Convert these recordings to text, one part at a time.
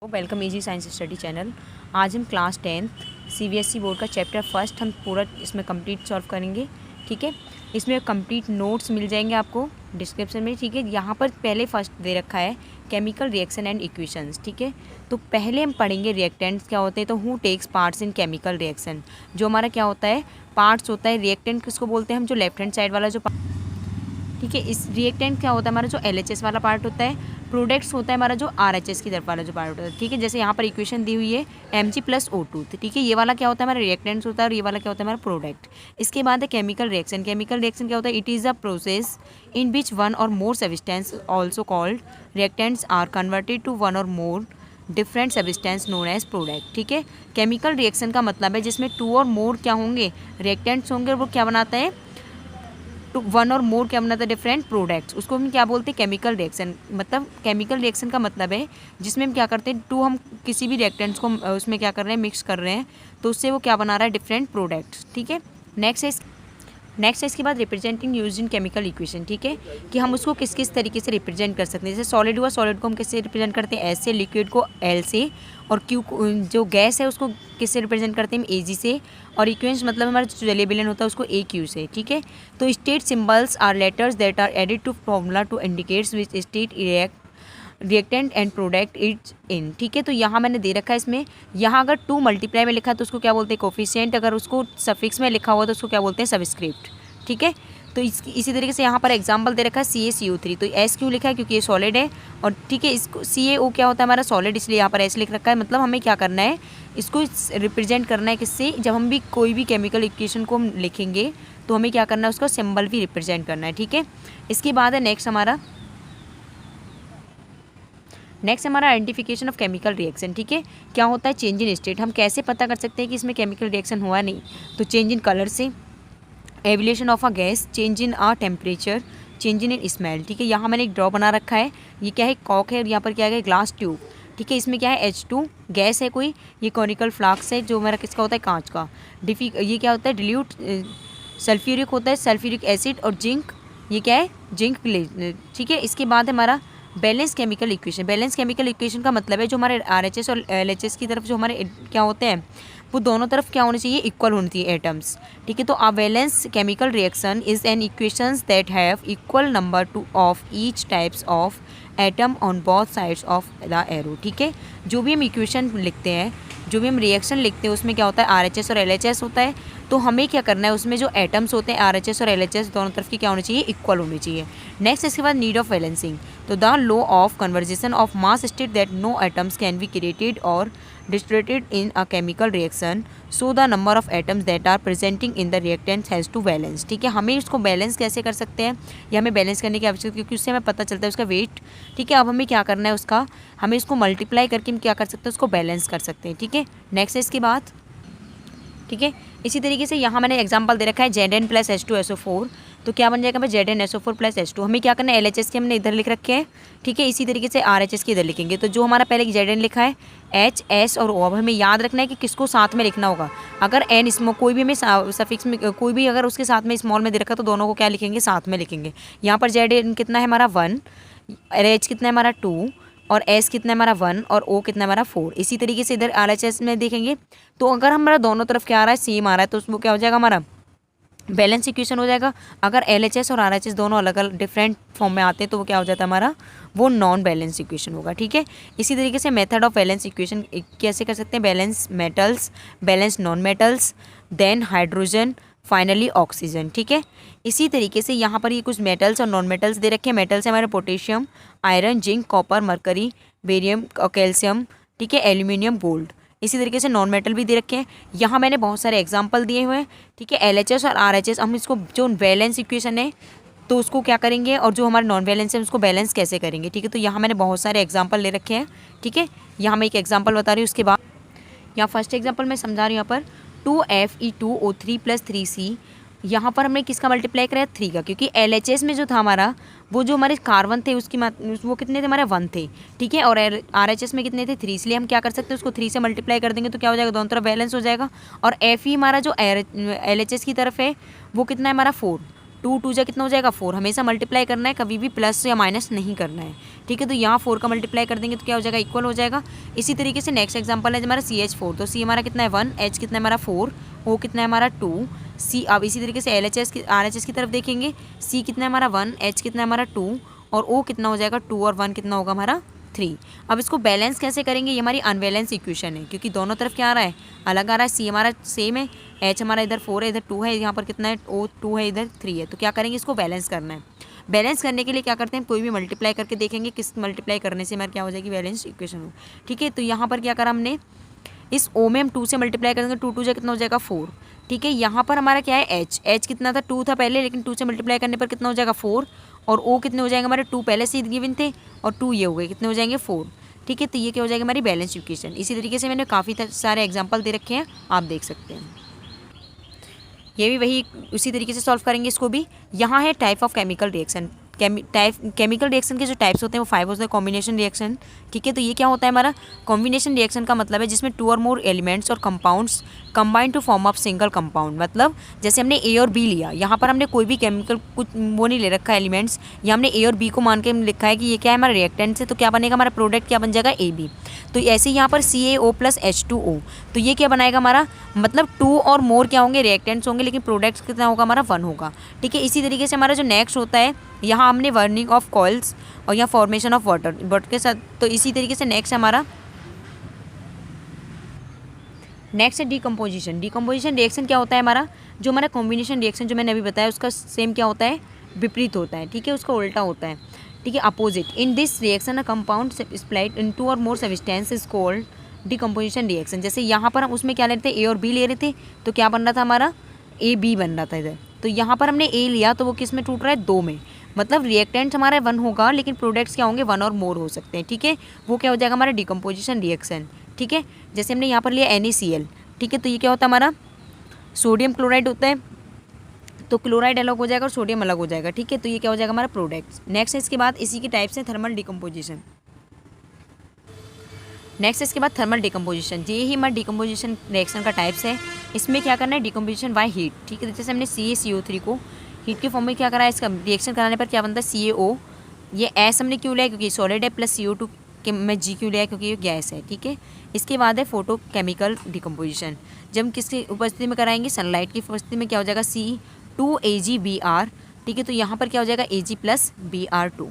Welcome easy science study channel. आज हम class 10th CBSE board का चैप्टर फर्स्ट हम पूरा इसमें कंप्लीट सॉल्व करेंगे। ठीक है, इसमें कंप्लीट नोट्स मिल जाएंगे आपको डिस्क्रिप्शन में। ठीक है, यहाँ पर पहले फर्स्ट दे रखा है केमिकल रिएक्शन एंड इक्वेशंस। ठीक है, तो पहले हम पढ़ेंगे रिएक्टेंट्स क्या होते हैं। तो who takes parts in chemical reaction, जो हमारा क्या होता है पार्ट्स होता है। रिएक्टेंट किसको बोलते हैं हम, जो लेफ्ट हैंड साइड वाला जो ठीक है, इस रिएक्टेंट क्या होता है हमारा जो एलएचएस वाला पार्ट होता है। प्रोडक्ट्स होता है हमारा जो आरएचएस की तरफ वाला जो पार्ट होता है। ठीक है, जैसे यहाँ पर इक्वेशन दी हुई है Mg+O2। ठीक है, ये वाला क्या होता है हमारा रिएक्टेंट्स होता है और ये वाला क्या होता है हमारा प्रोडक्ट। इसके बाद है केमिकल रिएक्शन। केमिकल रिएक्शन क्या होता है, it is a process in which one or more substance also called reactants are converted to one or more different substance known as product. ठीक है, केमिकल रिएक्शन का मतलब है जिसमें टू और मोर क्या होंगे रिएक्टेंट्स होंगे और वो क्या बनाता है टू वन और मोर क्या बनाता है डिफरेंट प्रोडक्ट्स। उसको हम क्या बोलते हैं केमिकल रिएक्शन। मतलब केमिकल रिएक्शन का मतलब है जिसमें हम क्या करते हैं टू हम किसी भी रिएक्टेंट्स को उसमें क्या कर रहे हैं मिक्स कर रहे हैं तो उससे वो क्या बना रहा है डिफरेंट प्रोडक्ट्स। ठीक है, नेक्स्ट है इसके बाद representing use in chemical equation. ठीक है, कि हम उसको किस किस तरीके से रिप्रेजेंट कर सकते हैं। जैसे सॉलिड हुआ, सॉलिड को हम किससे रिप्रेजेंट करते हैं एस से, लिक्विड को एल से, और क्यू जो गैस है उसको किससे रिप्रेजेंट करते हैं हम ए जी से, और इक्वेंस मतलब हमारा जो जलेबिलियन होता है उसको ए क्यू से। ठीक है, तो state symbols are letters that are added to formula to indicates which state reactant and product it's in. ठीक है, तो यहाँ मैंने दे रखा है इसमें, यहाँ अगर 2 मल्टीप्लाई में लिखा है तो उसको क्या बोलते हैं कोफिशिएंट, अगर उसको सफिक्स में लिखा हुआ तो उसको क्या बोलते हैं सबस्क्रिप्ट। ठीक है, तो इसी तरीके से यहाँ पर एग्जांपल दे रखा है CaCO3। तो एस क्यों लिखा है क्योंकि ये सॉलिड है। और ठीक है, इसको CaO क्या होता है हमारा सॉलिड, इसलिए यहाँ पर एस लिख रखा है। मतलब हमें क्या करना है इसको रिप्रेजेंट करना है किससे, जब हम भी कोई भी केमिकल इक्वेशन को हम लिखेंगे तो हमें क्या करना है उसका सिंबल भी रिप्रेजेंट करना है। ठीक है, इसके बाद है नेक्स्ट हमारा आइडेंटिफिकेशन ऑफ केमिकल रिएक्शन। ठीक है, क्या होता है चेंज इन स्टेट। हम कैसे पता कर सकते हैं कि इसमें केमिकल रिएक्शन हुआ नहीं, तो चेंज इन कलर से, evolution of a gas, change in a temperature, change in smell. ठीक है, यहाँ मैंने एक ड्रॉ बना रखा है, ये क्या है कॉक है और यहाँ पर क्या है ग्लास ट्यूब। ठीक है, इसमें क्या है H2 गैस है कोई, ये कॉनिकल फ्लास्क है जो मेरा किसका होता है कांच का। ये क्या होता है डिल्यूट सल्फ्यूरिक होता है सल्फ्यूरिक एसिड, और जिंक ये क्या है जिंक। ठीक है, इसके बाद हमारा balance chemical equation. Balance chemical equation का मतलब है जो हमारे आरएचएस और एलएचएस की तरफ जो हमारे क्या होते हैं वो दोनों तरफ क्या होनी चाहिए इक्वल होनी चाहिए एटम्स। ठीक है, तो a balance chemical reaction is an equations that have equal number two of each types of atom on both sides of the arrow. ठीक है, जो भी हम इक्वेशन लिखते हैं, जो भी हम रिएक्शन लिखते हैं उसमें क्या होता है आरएचएस और एलएचएस होता है। तो हमें क्या करना है उसमें जो एटम्स होते हैं आरएचएस और एलएचएस दोनों तरफ की क्या होनी चाहिए इक्वल होनी चाहिए। नेक्स्ट इसके बाद नीड ऑफ बैलेंसिंग। तो the law of conservation of mass state that no atoms can be created or distributed in a chemical reaction, so the number of atoms that are presenting in the reactant has to balance. ठीक है, हमें इसको balance कैसे कर सकते हैं, या हमें बैलेंस करने की आवश्यकता क्योंकि उससे हमें पता चलता है उसका वेट। ठीक है, अब हमें क्या करना है उसका, हमें इसको मल्टीप्लाई करके हम क्या कर सकते हैं उसको बैलेंस कर सकते हैं। ठीक है, नेक्स्ट है इसके बाद। ठीक है, इसी तरीके से यहाँ मैंने एग्जांपल दे रखा है Zn+H2SO4। तो क्या बन जाएगा भाई ZnSO4+H2। हमें क्या करना है LHS के हमने इधर लिख रखे हैं। ठीक है, इसी तरीके से RHS के इधर लिखेंगे। तो जो हमारा पहले Zn लिखा है H S और O, अब हमें याद रखना है कि किसको साथ में लिखना होगा। अगर N स्मॉल कोई भी हमें सफिक्स में कोई भी अगर उसके साथ में स्मॉल में दे रखा तो दोनों को क्या लिखेंगे साथ में लिखेंगे। यहाँ पर Zn कितना है हमारा 1, H कितना है हमारा 2, और S कितना है हमारा 1, और O कितना है हमारा 4। इसी तरीके से इधर RHS में देखेंगे तो अगर हमारा दोनों तरफ क्या आ रहा है सेम आ रहा है तो उसको क्या हो जाएगा हमारा बैलेंस इक्वेशन हो जाएगा। अगर LHS और RHS दोनों अलग अलग डिफरेंट फॉर्म में आते हैं तो वो क्या हो जाता है हमारा वो नॉन बैलेंस इक्वेशन होगा। ठीक है, इसी तरीके से मेथड ऑफ बैलेंस इक्वेशन कैसे कर सकते हैं, balance metals, balance non metals, then hydrogen, finally oxygen. ठीक है, इसी तरीके से यहाँ पर ये कुछ मेटल्स और नॉन मेटल्स दे रखे हैं। मेटल्स है हमारे potassium, iron, zinc, copper, mercury, barium और कैल्शियम। ठीक है, एल्यूमिनियम, गोल्ड। इसी तरीके से नॉन मेटल भी दे रखे हैं। यहाँ मैंने बहुत सारे एग्जांपल दिए हुए हैं। ठीक है, LHS और RHS हम इसको जो बैलेंस इक्वेशन है तो उसको क्या करेंगे, और जो हमारे नॉन बैलेंस है उसको बैलेंस कैसे करेंगे। ठीक है, तो यहाँ मैंने बहुत सारे एग्जाम्पल ले रखे हैं। ठीक है, यहाँ मैं एक एग्जाम्पल बता रही हूँ। उसके बाद यहाँ फर्स्ट एग्जाम्पल मैं समझा रही हूँ। यहाँ पर 2Fe2O3+3C, यहाँ पर हमने किसका मल्टीप्लाई कराया 3 का, क्योंकि LHS में जो था हमारा वो जो हमारे कार्बन थे उसकी वो कितने थे हमारे 1 थे। ठीक है, और RHS में कितने थे 3, इसलिए हम क्या कर सकते हैं उसको 3 से मल्टीप्लाई कर देंगे तो क्या हो जाएगा दोनों तरफ बैलेंस हो जाएगा। और Fe हमारा जो LHS की तरफ है वो कितना है हमारा 4, 2 2 जा कितना हो जाएगा 4, हमेशा मल्टीप्लाई करना है, कभी भी प्लस या माइनस नहीं करना है, ठीक है। तो यहाँ 4 का मल्टीप्लाई कर देंगे तो क्या हो जाएगा इक्वल हो जाएगा। इसी तरीके से नेक्स्ट एग्जांपल है हमारा CH4, तो C हमारा कितना है 1, H कितना है हमारा 4, O कितना है हमारा 2, C। अब इसी तरीके से RHS की तरफ देखेंगे, C कितना है हमारा 1, H कितना है हमारा 2 और O कितना हो जाएगा 2 और 1 कितना होगा हमारा 3। अब इसको बैलेंस कैसे करेंगे, ये हमारी अनबैलेंस इक्वेशन है क्योंकि दोनों तरफ क्या आ रहा है अलग आ रहा है। C हमारा सेम है, H हमारा इधर 4 है, इधर 2 है, यहाँ पर कितना है O 2 है, इधर 3 है। तो क्या करेंगे इसको बैलेंस करना है। बैलेंस करने के लिए क्या करते हैं, कोई भी मल्टीप्लाई करके देखेंगे किस मल्टीप्लाई करने से हमारे क्या हो जाएगी बैलेंस इक्वेशन हो, ठीक है। तो यहाँ पर क्या करा हमने, इस O में हम 2 से मल्टीप्लाई करेंगे, 2 2 जा कितना हो जाएगा 4, ठीक है। यहाँ पर हमारा क्या है H कितना था 2 था पहले, लेकिन 2 से मल्टीप्लाई करने पर कितना हो जाएगा 4 और O कितने हो जाएंगे हमारे 2 पहले से गिवन थे और 2 ये हो गए, कितने हो जाएंगे 4, ठीक है। तो ये क्या हो जाएगा हमारी बैलेंस इक्वेशन। इसी तरीके से मैंने काफ़ी सारे एग्जाम्पल दे रखे हैं, आप देख सकते हैं। ये भी वही उसी तरीके से सॉल्व करेंगे इसको भी। यहाँ है type of chemical reaction. Chemical reaction के जो टाइप्स होते हैं वो 5 होते हैं। कॉम्बिनेशन रिएक्शन, ठीक है। तो ये क्या होता है हमारा कॉम्बिनेशन रिएक्शन का मतलब है जिसमें 2 और मोर एलिमेंट्स और compounds combine to form of single compound. मतलब जैसे हमने A और B लिया, यहाँ पर हमने कोई भी केमिकल कुछ वो नहीं ले रखा है एलिमेंट्स, या हमने A और B को मान के लिखा है कि ये क्या है हमारा रिएक्टेंट है, तो क्या बनेगा हमारा प्रोडक्ट क्या बन जाएगा AB। तो ऐसे यहाँ पर CaO + H2O, तो ये क्या बनाएगा हमारा, मतलब 2 और मोर क्या होंगे रिएक्टेंट्स होंगे, लेकिन प्रोडक्ट्स कितना होगा हमारा 1 होगा, ठीक है। इसी तरीके से हमारा जो नेक्स्ट होता है, यहाँ हमने बर्निंग ऑफ कॉइल्स और यहाँ फॉर्मेशन ऑफ वाटर के साथ। तो इसी तरीके से नेक्स्ट हमारा नेक्स्ट है डिकम्पोजिशन। डिकम्पोजिशन रिएक्शन क्या होता है हमारा, जो हमारा कॉम्बिनेशन रिएक्शन जो मैंने अभी बताया उसका सेम क्या होता है, विपरीत होता है, ठीक है, उसका उल्टा होता है, ठीक है, opposite. In this reaction a compound split in 2 और more substance is called decomposition reaction. जैसे यहाँ पर हम उसमें क्या ले रहे थे, A और B ले रहे थे, तो क्या बन रहा था हमारा AB बन रहा था इधर। तो यहाँ पर हमने A लिया तो वो किस में टूट रहा है 2 में, मतलब रिएक्टेंट हमारा 1 होगा लेकिन प्रोडक्ट्स क्या होंगे 1 और मोर हो सकते हैं, ठीक है। वो क्या हो जाएगा हमारा डिकम्पोजिशन रिएक्शन, ठीक है। जैसे हमने यहाँ पर लिया NaCl, ठीक है, तो ये क्या होता है हमारा सोडियम क्लोराइड होता है, तो क्लोराइड अलग हो जाएगा और सोडियम अलग हो जाएगा, ठीक है। तो ये क्या हो जाएगा हमारा प्रोडक्ट्स। नेक्स्ट है इसके बाद इसी के टाइप से थर्मल डिकम्पोजिशन। नेक्स्ट इसके बाद थर्मल डिकम्पोजिशन, ये ही हमारा डिकम्पोजिशन रिएक्शन का टाइप्स है। इसमें क्या करना है डिकम्पोजिशन बाय हीट, ठीक है। जैसे हमने CaCO3 को हीट के फॉर्म में क्या करा है, इसका रिएक्शन कराने पर क्या बनता है CaO। ये S हमने क्यों लिया क्योंकि सॉलिड है, प्लस CO2 के में G क्यों लिया क्योंकि ये गैस है, ठीक है। इसके बाद है फोटोकेमिकल डिकम्पोजिशन, जब हम किसकी उपस्थिति में कराएंगे, सनलाइट की उपस्थिति में क्या हो जाएगा C2AgBr, ठीक है। तो यहाँ पर क्या हो जाएगा Ag + Br2।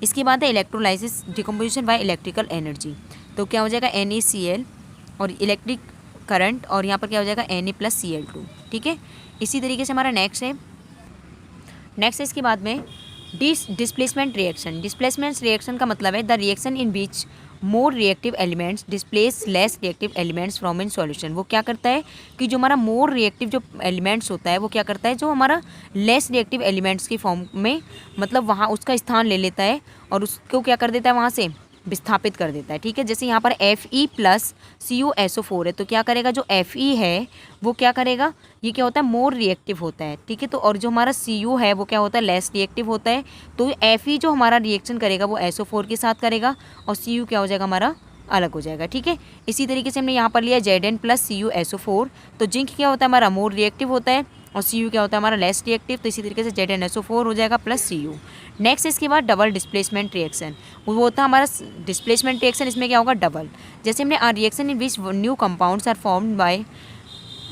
इसके बाद है electrolysis decomposition by electrical energy, तो क्या हो जाएगा NaCl और इलेक्ट्रिक करंट, और यहाँ पर क्या हो जाएगा Na + Cl2, ठीक है। इसी तरीके से हमारा नेक्स्ट है इसके बाद में डिस्प्लेसमेंट रिएक्शन। डिस्प्लेसमेंट रिएक्शन का मतलब है the reaction in beach more reactive elements displace less reactive elements from in solution. वो क्या करता है कि जो हमारा मोर रिएक्टिव जो एलिमेंट्स होता है वो क्या करता है, जो हमारा लेस रिएक्टिव एलिमेंट्स की फॉर्म में, मतलब वहाँ उसका स्थान ले लेता है और उसको क्या कर देता है वहाँ से विस्थापित कर देता है, ठीक है। जैसे यहाँ पर Fe + CuSO4 है, तो क्या करेगा जो Fe है वो क्या करेगा, ये क्या होता है मोर रिएक्टिव होता है, ठीक है। तो और जो हमारा Cu है वो क्या होता है लेस रिएक्टिव होता है। तो Fe जो हमारा रिएक्शन करेगा वो SO4 के साथ करेगा और Cu क्या हो जाएगा हमारा अलग हो जाएगा, ठीक है। इसी तरीके से हमने यहाँ पर लिया Zn + CuSO4, तो जिंक क्या होता है हमारा मोर रिएक्टिव होता है और Cu क्या होता है हमारा लेस रिएक्टिव, तो इसी तरीके से ZnSO4 हो जाएगा + Cu। नेक्स्ट इसके बाद डबल डिस्प्लेसमेंट रिएक्शन, वो होता है हमारा डिस्प्लेसमेंट रिएक्शन। इसमें क्या होगा डबल, जैसे हमने reaction in which new compounds are formed by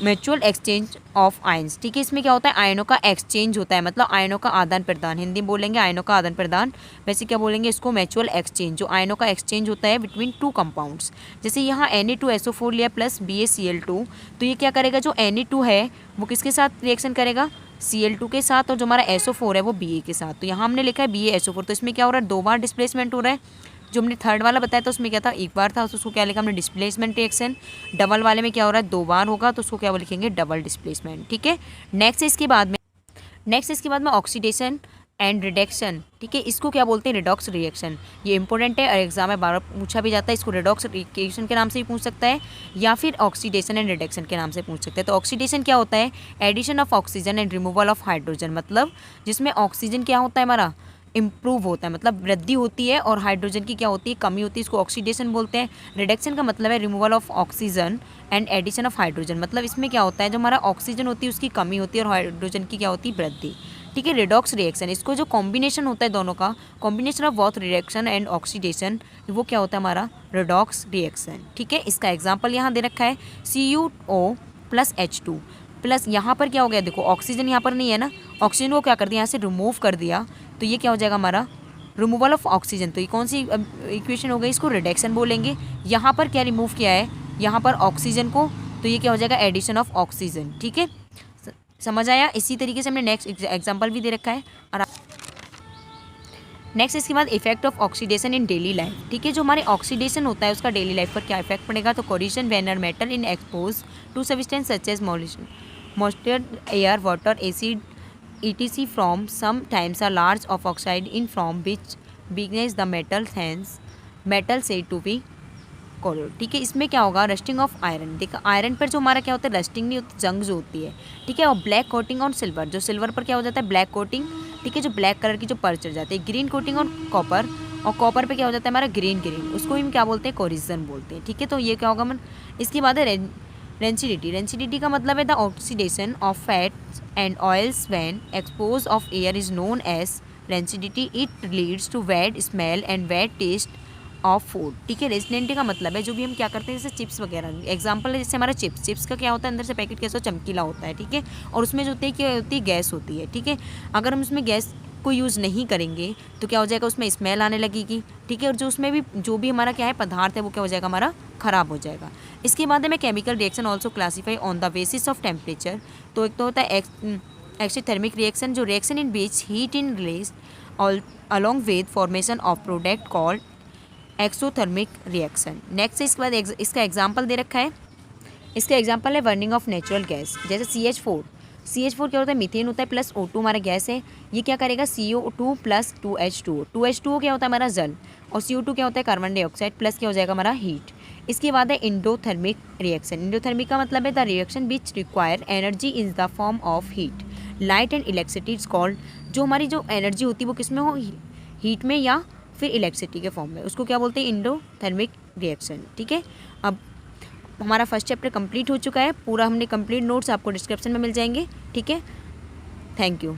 mutual exchange of ions, ठीक है। इसमें क्या होता है आयनों का एक्सचेंज होता है, मतलब आयनों का आदान प्रदान, हिंदी में बोलेंगे आयनों का आदान प्रदान, वैसे क्या बोलेंगे इसको म्यूचुअल एक्सचेंज, जो आयनों का एक्सचेंज होता है बिटवीन 2 कंपाउंड्स। जैसे यहाँ Na2SO4 लिया + BaCl2, तो ये क्या करेगा जो Na2 है वो किसके साथ रिएक्शन करेगा Cl2 के साथ, और जो हमारा SO4 है वो Ba के साथ। तो यहाँ हमने लिखा है BaSO4, तो इसमें क्या हो रहा है 2 बार डिस्प्लेसमेंट हो रहा है। जो हमने थर्ड वाला बताया था उसमें क्या था एक बार था, तो उसको क्या लिखा हमने डिस्प्लेसमेंट रिएक्शन। डबल वाले में क्या हो रहा है 2 बार होगा, तो उसको क्या लिखेंगे डबल डिस्प्लेसमेंट, ठीक है। नेक्स्ट इसके बाद में ऑक्सीडेशन एंड रिडक्शन, ठीक है। इसको क्या बोलते हैं रिडॉक्स रिएक्शन। ये इंपॉर्टेंट है और एग्जाम में बार बार पूछा भी जाता है। इसको रिडॉक्स रिएक्शन के नाम से भी पूछ सकता है या फिर ऑक्सीडेशन एंड रिडक्शन के नाम से पूछ सकते हैं। तो ऑक्सीडेशन क्या होता है, addition of oxygen and removal of hydrogen, मतलब जिसमें ऑक्सीजन क्या होता है हमारा इम्प्रूव होता है, मतलब वृद्धि होती है, और हाइड्रोजन की क्या होती है कमी होती है, इसको ऑक्सीडेशन बोलते हैं। रिडक्शन का मतलब है removal of oxygen and addition of hydrogen, मतलब इसमें क्या होता है जो हमारा ऑक्सीजन होती है उसकी कमी होती है और हाइड्रोजन की क्या होती है वृद्धि, ठीक है। रेडॉक्स रिएक्शन, इसको जो कॉम्बिनेशन होता है दोनों का, combination of both reaction and oxidation, वो क्या होता है हमारा रेडॉक्स रिएक्शन। ठीक है, इसका एग्जांपल यहाँ दे रखा है CuO प्लस H2 प्लस, यहाँ पर क्या हो गया देखो, ऑक्सीजन यहाँ पर नहीं है ना, ऑक्सीजन को क्या कर दिया यहाँ से रिमूव कर दिया, तो ये क्या हो जाएगा हमारा रिमूवल ऑफ ऑक्सीजन। तो ये कौन सी इक्वेशन हो गई, इसको रिडक्शन बोलेंगे। यहाँ पर क्या रिमूव किया है, यहाँ पर ऑक्सीजन को, तो ये क्या हो जाएगा एडिशन ऑफ ऑक्सीजन। ठीक है, समझ आया। इसी तरीके से हमने नेक्स्ट एग्जांपल भी दे रखा है। और नेक्स्ट इसके बाद effect of oxidation in daily life. ठीक है, जो हमारे ऑक्सीडेशन होता है उसका डेली लाइफ पर क्या इफेक्ट पड़ेगा, तो corrosion when metal in expose to substance such as moisture, air, water, acid etc from sometimes a large of oxide in from which weakness the metal hence metal said to be corrode। ठीक है, इसमें क्या होगा rusting of iron. देखो iron पर जो हमारा क्या होता है रस्टिंग नहीं होती, जंग जो होती है। ठीक है, और ब्लैक कोटिंग ऑन सिल्वर, जो सिल्वर पर क्या हो जाता है ब्लैक कोटिंग। ठीक है, जो ब्लैक कलर की जो पर चढ़ जाती है। ग्रीन कोटिंग ऑन कॉपर, और कॉपर पे क्या हो जाता है हमारा ग्रीन, उसको हम क्या बोलते हैं कोरिजन बोलते हैं। ठीक है, तो ये क्या होगा मन। इसके बाद है रेंसिडिटी। रेंसिडिटी का मतलब है the oxidation of fats and oils when expose of air is known as rancidity. It leads to bad smell and bad taste of food. ठीक है, रेंसिडिटी का मतलब है जो भी हम क्या करते हैं जैसे चिप्स वगैरह, एग्जांपल है जैसे हमारा चिप्स का क्या होता है अंदर से पैकेट कैसा चमकीला होता है। ठीक है, और उसमें जो होती है क्या होती है गैस होती है। ठीक है, अगर हम उसमें गैस को यूज़ नहीं करेंगे तो क्या हो जाएगा उसमें स्मेल आने लगेगी। ठीक है, और जो उसमें भी जो भी हमारा क्या है पदार्थ है वो क्या हो जाएगा हमारा ख़राब हो जाएगा। इसके बाद में chemical reaction also classify on the basis of temperature. तो एक तो होता है एक्सोथर्मिक रिएक्शन, जो reaction in beach heat in release along with formation of product called exothermic reaction. Next इसके बाद इसका एग्जाम्पल दे रखा है। इसका एग्जाम्पल है बर्निंग ऑफ नेचुरल गैस, जैसे CH4 क्या होता है मीथेन होता है प्लस O2 हमारा गैस है। ये क्या करेगा CO2 प्लस 2H2O क्या होता है हमारा जल, और CO2 क्या होता है कार्बन डाइऑक्साइड प्लस क्या हो जाएगा हमारा हीट। इसके बाद है इंडोथर्मिक रिएक्शन। इंडोथर्मिक का मतलब है the reaction which require energy in the form of heat, light and electricity is called. जो हमारी जो एनर्जी होती है वो किस में हो, हीट में या फिर इलेक्ट्रिसिटी के फॉर्म में, उसको क्या बोलते हैं इंडोथर्मिक रिएक्शन। ठीक है, अब हमारा फर्स्ट चैप्टर कंप्लीट हो चुका है पूरा, हमने कंप्लीट नोट्स आपको डिस्क्रिप्शन में मिल जाएंगे। ठीक है, थैंक यू।